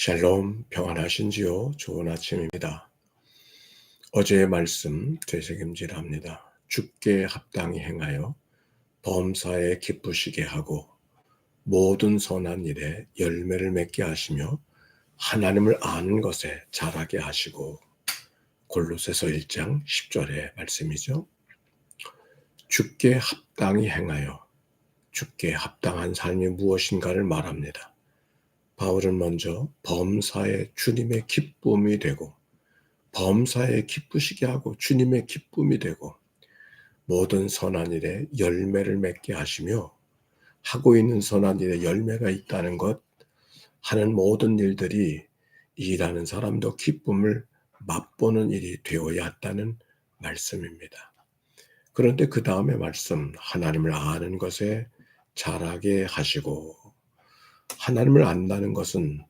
샬롬, 평안하신지요? 좋은 아침입니다. 어제의 말씀 되새김질합니다. 주께 합당히 행하여 범사에 기쁘시게 하고 모든 선한 일에 열매를 맺게 하시며 하나님을 아는 것에 자라게 하시고. 골로새서 1장 10절의 말씀이죠. 주께 합당히 행하여, 주께 합당한 삶이 무엇인가를 말합니다. 바울은 먼저 범사에 주님의 기쁨이 되고, 범사에 기쁘시게 하고 주님의 기쁨이 되고 모든 선한 일에 열매를 맺게 하시며, 하고 있는 선한 일에 열매가 있다는 것, 하는 모든 일들이 일하는 사람도 기쁨을 맛보는 일이 되어야 한다는 말씀입니다. 그런데 그 다음에 말씀, 하나님을 아는 것에 자라게 하시고. 하나님을 안다는 것은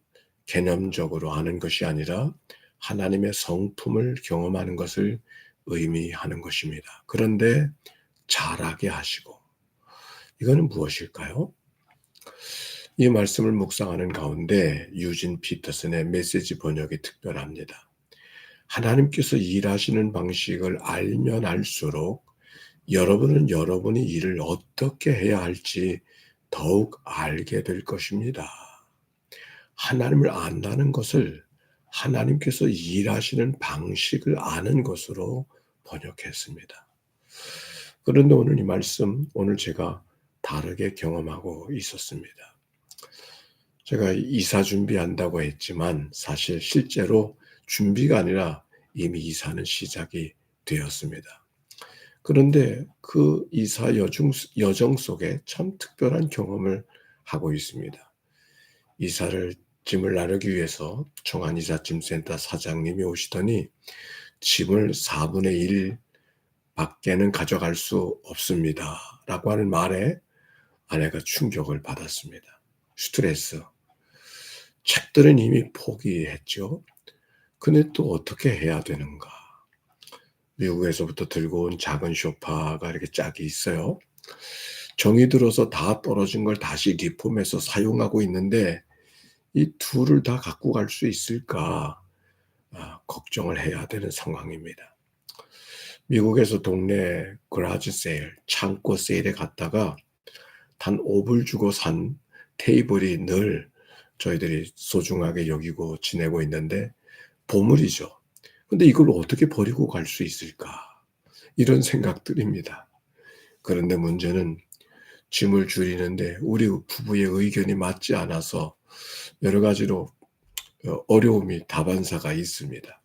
개념적으로 아는 것이 아니라 하나님의 성품을 경험하는 것을 의미하는 것입니다. 그런데 자라게 하시고, 이거는 무엇일까요? 이 말씀을 묵상하는 가운데 유진 피터슨의 메시지 번역이 특별합니다. 하나님께서 일하시는 방식을 알면 알수록 여러분은 여러분이 일을 어떻게 해야 할지 더욱 알게 될 것입니다. 하나님을 안다는 것을 하나님께서 일하시는 방식을 아는 것으로 번역했습니다. 그런데 오늘 이 말씀, 오늘 제가 다르게 경험하고 있었습니다. 제가 이사 준비한다고 했지만 사실 실제로 준비가 아니라 이미 이사는 시작이 되었습니다. 그런데 그 이사 여정 속에 참 특별한 경험을 하고 있습니다. 짐을 나르기 위해서 청안이삿짐센터 사장님이 오시더니 짐을 4분의 1 밖에는 가져갈 수 없습니다 라고 하는 말에 아내가 충격을 받았습니다. 스트레스. 책들은 이미 포기했죠. 근데 또 어떻게 해야 되는가. 미국에서부터 들고 온 작은 소파가 이렇게 짝이 있어요. 정이 들어서 다 떨어진 걸 다시 리폼해서 사용하고 있는데 이 둘을 다 갖고 갈 수 있을까 걱정을 해야 되는 상황입니다. 미국에서 동네 그라지 세일, 창고 세일에 갔다가 단 5불 주고 산 테이블이 늘 저희들이 소중하게 여기고 지내고 있는데 보물이죠. 근데 이걸 어떻게 버리고 갈 수 있을까? 이런 생각들입니다. 그런데 문제는 짐을 줄이는데 우리 부부의 의견이 맞지 않아서 여러 가지로 어려움이 다반사가 있습니다.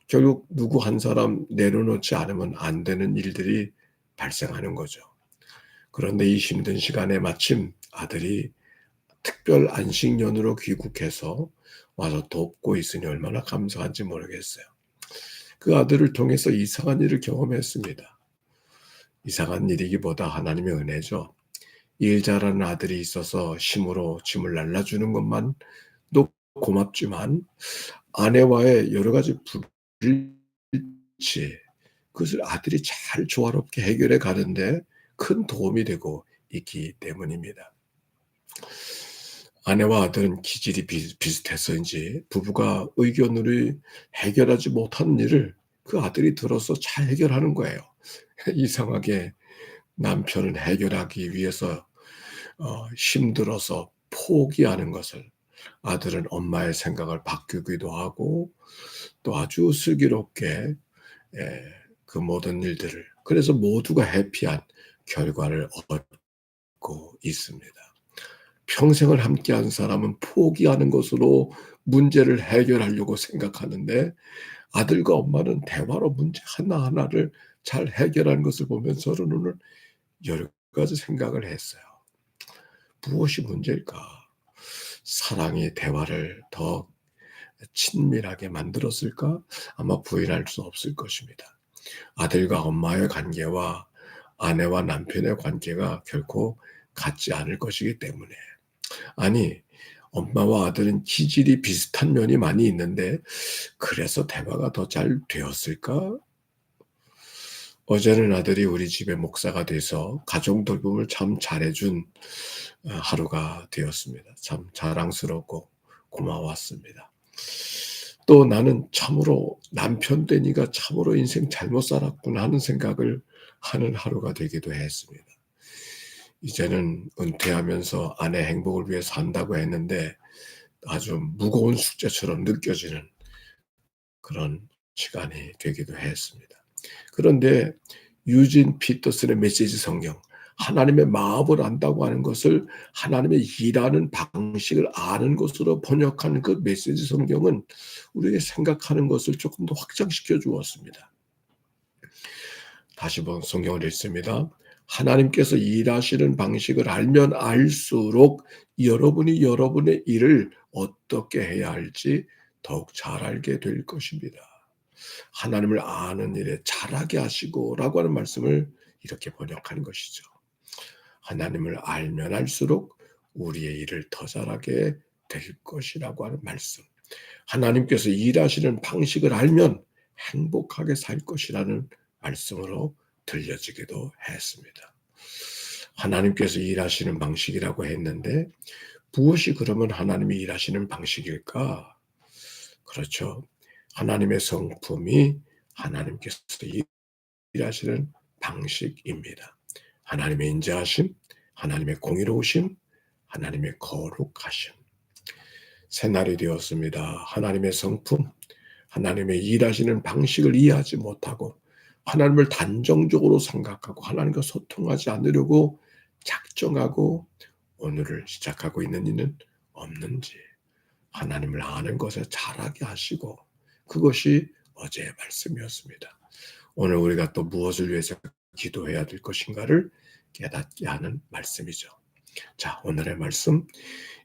결국 누구 한 사람 내려놓지 않으면 안 되는 일들이 발생하는 거죠. 그런데 이 힘든 시간에 마침 아들이 특별 안식년으로 귀국해서 와서 돕고 있으니 얼마나 감사한지 모르겠어요. 그 아들을 통해서 이상한 일을 경험했습니다. 이상한 일이기보다 하나님의 은혜죠. 일 잘하는 아들이 있어서 힘으로 짐을 날라주는 것만도 고맙지만 아내와의 여러 가지 불일치, 그것을 아들이 잘 조화롭게 해결해 가는데 큰 도움이 되고 있기 때문입니다. 아내와 아들은 기질이 비슷해서인지 부부가 의견으로 해결하지 못하는 일을 그 아들이 들어서 잘 해결하는 거예요. 이상하게 남편은 해결하기 위해서 힘들어서 포기하는 것을 아들은 엄마의 생각을 바꾸기도 하고 또 아주 슬기롭게 그 모든 일들을, 그래서 모두가 해피한 결과를 얻고 있습니다. 평생을 함께한 사람은 포기하는 것으로 문제를 해결하려고 생각하는데 아들과 엄마는 대화로 문제 하나하나를 잘 해결하는 것을 보면서는 오늘 여러 가지 생각을 했어요. 무엇이 문제일까? 사랑이 대화를 더 친밀하게 만들었을까? 아마 부인할 수 없을 것입니다. 아들과 엄마의 관계와 아내와 남편의 관계가 결코 같지 않을 것이기 때문에. 아니, 엄마와 아들은 기질이 비슷한 면이 많이 있는데 그래서 대화가 더 잘 되었을까? 어제는 아들이 우리 집의 목사가 돼서 가정 돌봄을 참 잘해준 하루가 되었습니다. 참 자랑스럽고 고마웠습니다. 또 나는 참으로 남편 되니까 참으로 인생 잘못 살았구나 하는 생각을 하는 하루가 되기도 했습니다. 이제는 은퇴하면서 아내 행복을 위해 산다고 했는데 아주 무거운 숙제처럼 느껴지는 그런 시간이 되기도 했습니다. 그런데 유진 피터슨의 메시지 성경, 하나님의 마음을 안다고 하는 것을 하나님의 일하는 방식을 아는 것으로 번역한 그 메시지 성경은 우리의 생각하는 것을 조금 더 확장시켜 주었습니다. 다시 한번 성경을 읽습니다. 하나님께서 일하시는 방식을 알면 알수록 여러분이 여러분의 일을 어떻게 해야 할지 더욱 잘 알게 될 것입니다. 하나님을 아는 일에 잘하게 하시고라고 하는 말씀을 이렇게 번역하는 것이죠. 하나님을 알면 알수록 우리의 일을 더 잘하게 될 것이라고 하는 말씀. 하나님께서 일하시는 방식을 알면 행복하게 살 것이라는 말씀으로 들려지기도 했습니다. 하나님께서 일하시는 방식이라고 했는데 무엇이 그러면 하나님이 일하시는 방식일까? 그렇죠. 하나님의 성품이 하나님께서 일하시는 방식입니다. 하나님의 인자하심, 하나님의 공의로우심, 하나님의 거룩하심. 새날이 되었습니다. 하나님의 성품, 하나님의 일하시는 방식을 이해하지 못하고 하나님을 단정적으로 생각하고 하나님과 소통하지 않으려고 작정하고 오늘을 시작하고 있는 이는 없는지 하나님을 아는 것에 잘하게 하시고 그것이 어제의 말씀이었습니다. 오늘 우리가 또 무엇을 위해서 기도해야 될 것인가를 깨닫게 하는 말씀이죠. 자, 오늘의 말씀.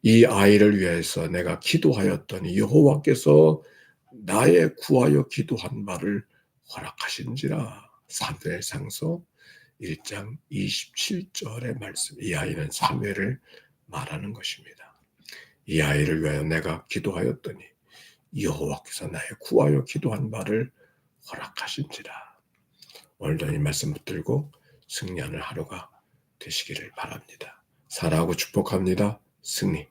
이 아이를 위해서 내가 기도하였더니 여호와께서 나의 구하여 기도한 바를 허락하신지라. 사무엘상서 1장 27절의 말씀. 이 아이는 사무엘을 말하는 것입니다. 이 아이를 위하여 내가 기도하였더니 여호와께서 나의 구하여 기도한 바를 허락하신지라. 오늘도 이 말씀 붙들고 승리하는 하루가 되시기를 바랍니다. 사랑하고 축복합니다. 승리.